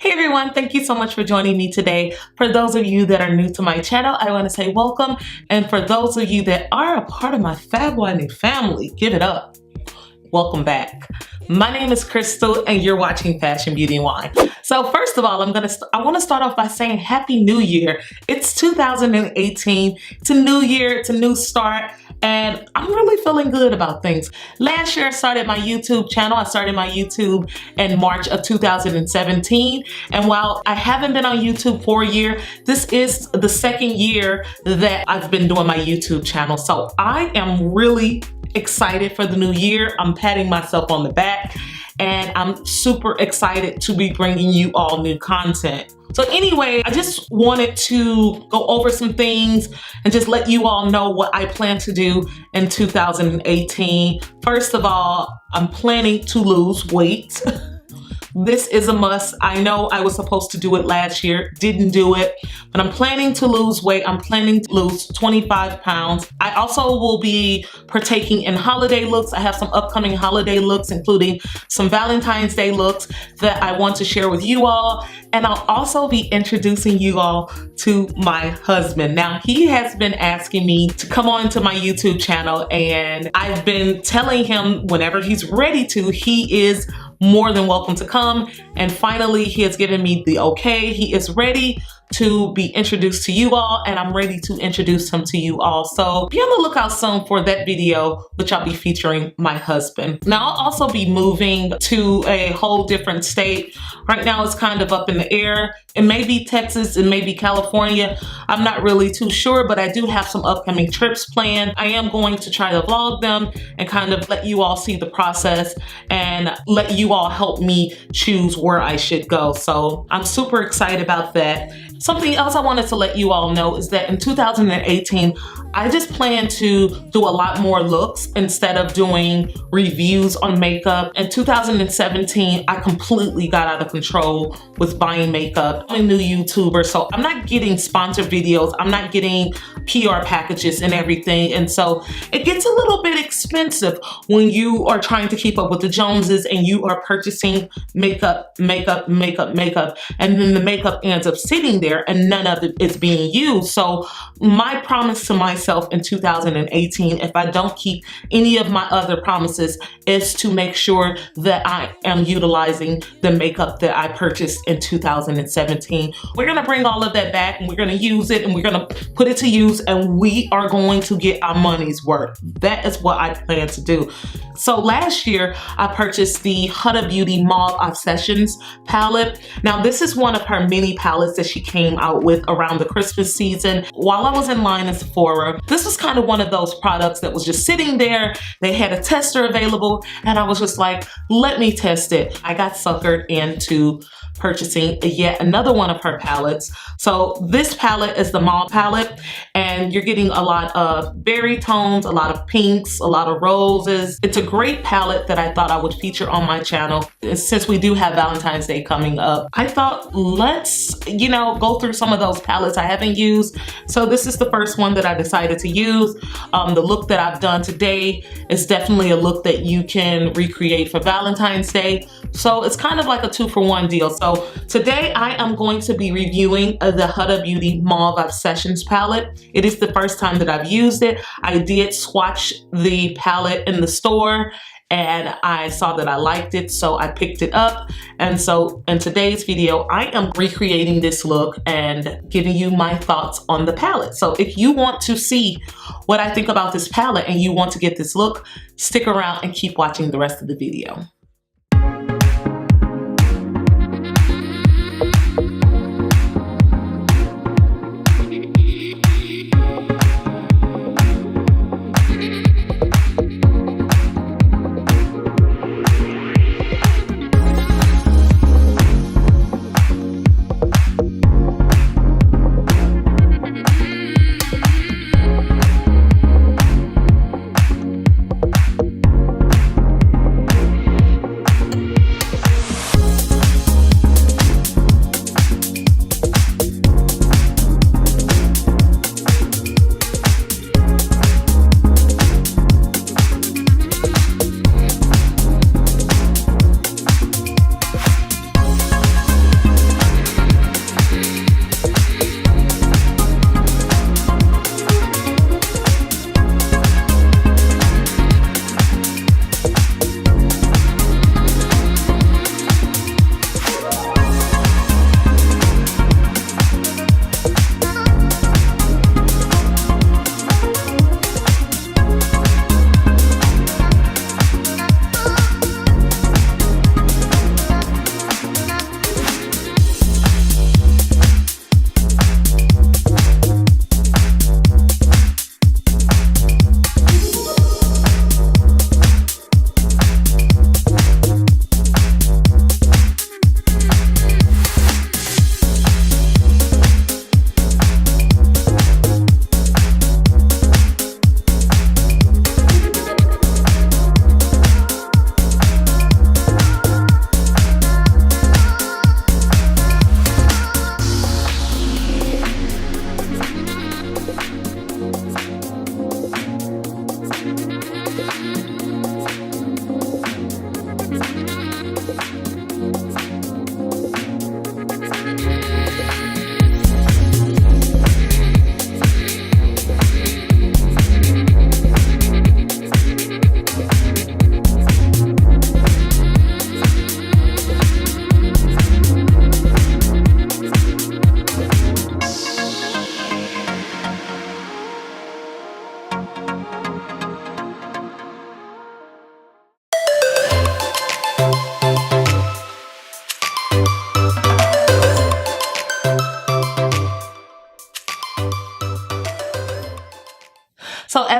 Hey everyone, thank you so much for joining me today. For those of you that are new to my channel, I want to say welcome. And for those of you that are a part of my Fab Whining family, give it up. Welcome back. My name is Crystal and you're watching Fashion, Beauty, and Wine. So first of all, I want to start off by saying Happy New Year. It's 2018. It's a new year. It's a new start. And I'm really feeling good about things. Last year, I started my YouTube channel. I started my YouTube in March of 2017. And while I haven't been on YouTube for a year, this is the second year that I've been doing my YouTube channel. So I am really excited for the new year. I'm patting myself on the back and I'm super excited to be bringing you all new content. So anyway, I just wanted to go over some things and just let you all know what I plan to do in 2018. First of all, I'm planning to lose weight. This is a must. I know I was supposed to do it last year, didn't do it, but I'm planning to lose weight. I'm planning to lose 25 pounds. I also will be partaking in holiday looks. I have some upcoming holiday looks, including some Valentine's Day looks that I want to share with you all. And I'll also be introducing you all to my husband. Now, he has been asking me to come on to my YouTube channel, and I've been telling him whenever he's ready to, he is more than welcome to come. And finally, he has given me the okay. He is ready to be introduced to you all, and I'm ready to introduce him to you all. So be on the lookout soon for that video, which I'll be featuring my husband. Now, I'll also be moving to a whole different state. Right now, it's kind of up in the air. It may be Texas, it may be California. I'm not really too sure, but I do have some upcoming trips planned. I am going to try to vlog them and kind of let you all see the process and let you all help me choose where I should go. So I'm super excited about that. Something else I wanted to let you all know is that in 2018, I just plan to do a lot more looks instead of doing reviews on makeup. In 2017, I completely got out of control with buying makeup. I'm a new YouTuber, so I'm not getting sponsored videos. I'm not getting PR packages and everything. And so it gets a little bit expensive when you are trying to keep up with the Joneses and you are purchasing makeup, and then the makeup ends up sitting there and none of it is being used. So my promise to myself in 2018, if I don't keep any of my other promises, is to make sure that I am utilizing the makeup that I purchased in 2017. We're gonna bring all of that back and we're gonna use it and we're gonna put it to use and we are going to get our money's worth. That is what I plan to do. So last year, I purchased the Huda Beauty Mauve Obsessions palette. Now this is one of her mini palettes that she came out with around the Christmas season. While I was in line in Sephora, this was kind of one of those products that was just sitting there. They had a tester available and I was just like, let me test it. I got suckered into purchasing yet another one of her palettes. So this palette is the Mauve palette and you're getting a lot of berry tones, a lot of pinks, a lot of roses. It's a great palette that I thought I would feature on my channel. Since we do have Valentine's Day coming up, I thought let's, go through some of those palettes I haven't used. So this is the first one that I decided to use. The look that I've done today is definitely a look that you can recreate for Valentine's Day. So it's kind of like a 2-for-1 deal. So today I am going to be reviewing the Huda Beauty Mauve Obsessions palette. It is the first time that I've used it. I did swatch the palette in the store and I saw that I liked it, so I picked it up. And so in today's video, I am recreating this look and giving you my thoughts on the palette. So if you want to see what I think about this palette and you want to get this look, stick around and keep watching the rest of the video.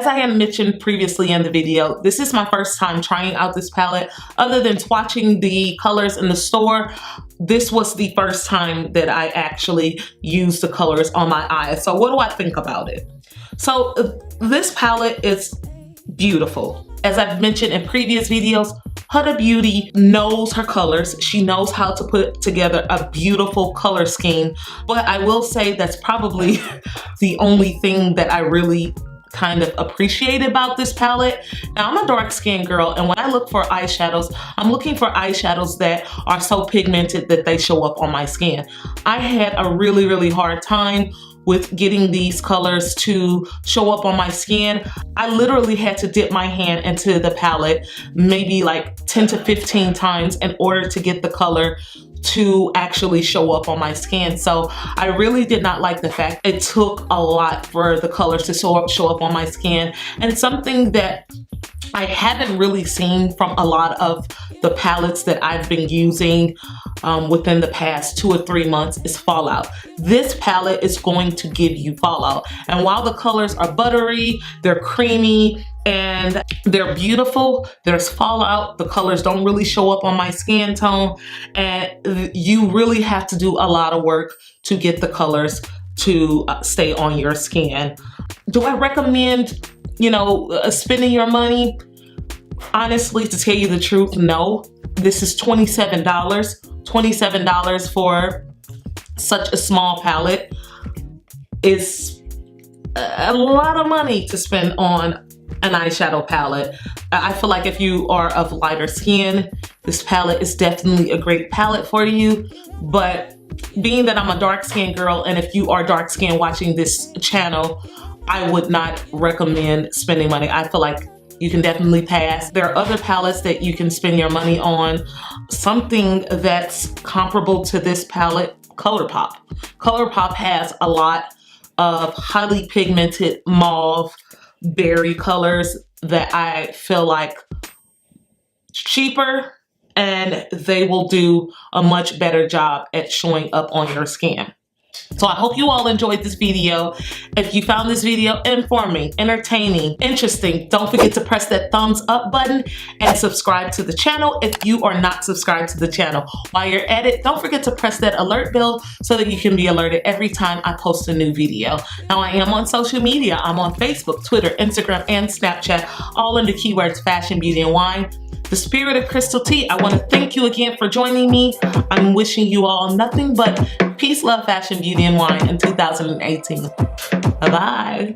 as I had mentioned previously in the video, this is my first time trying out this palette. Other than swatching the colors in the store, this was the first time that I actually used the colors on my eyes. So what do I think about it? So this palette is beautiful. As I've mentioned in previous videos, Huda Beauty knows her colors. She knows how to put together a beautiful color scheme. But I will say that's probably the only thing that I really kind of appreciate about this palette. Now, I'm a dark skinned girl, and when I look for eyeshadows, I'm looking for eyeshadows that are so pigmented that they show up on my skin. I had a really hard time with getting these colors to show up on my skin. I literally had to dip my hand into the palette maybe like 10 to 15 times in order to get the color to actually show up on my skin. So I really did not like the fact it took a lot for the colors to show up on my skin. And something that I haven't really seen from a lot of the palettes that I've been using within the past 2 or 3 months is fallout. This palette is going to give you fallout. And while the colors are buttery, they're creamy, and they're beautiful, there's fallout. The colors don't really show up on my skin tone, and you really have to do a lot of work to get the colors to stay on your skin. Do I recommend, you know, spending your money? Honestly, to tell you the truth, no. This is $27. $27 for such a small palette is a lot of money to spend on an eyeshadow palette. I feel like if you are of lighter skin, this palette is definitely a great palette for you. But being that I'm a dark skinned girl, and if you are dark skinned watching this channel, I would not recommend spending money. I feel like you can definitely pass. There are other palettes that you can spend your money on. Something that's comparable to this palette, ColourPop. ColourPop has a lot of highly pigmented mauve berry colors that I feel like cheaper, and they will do a much better job at showing up on your skin. So I hope you all enjoyed this video. If you found this video informative, entertaining, interesting, don't forget to press that thumbs up button and subscribe to the channel if you are not subscribed to the channel. While you're at it, don't forget to press that alert bell so that you can be alerted every time I post a new video. Now, I am on social media. I'm on Facebook, Twitter, Instagram, and Snapchat, all under keywords fashion, beauty, and wine. The spirit of Crystal T, I want to thank you again for joining me. I'm wishing you all nothing but peace, love, fashion, beauty, and wine in 2018. Bye-bye.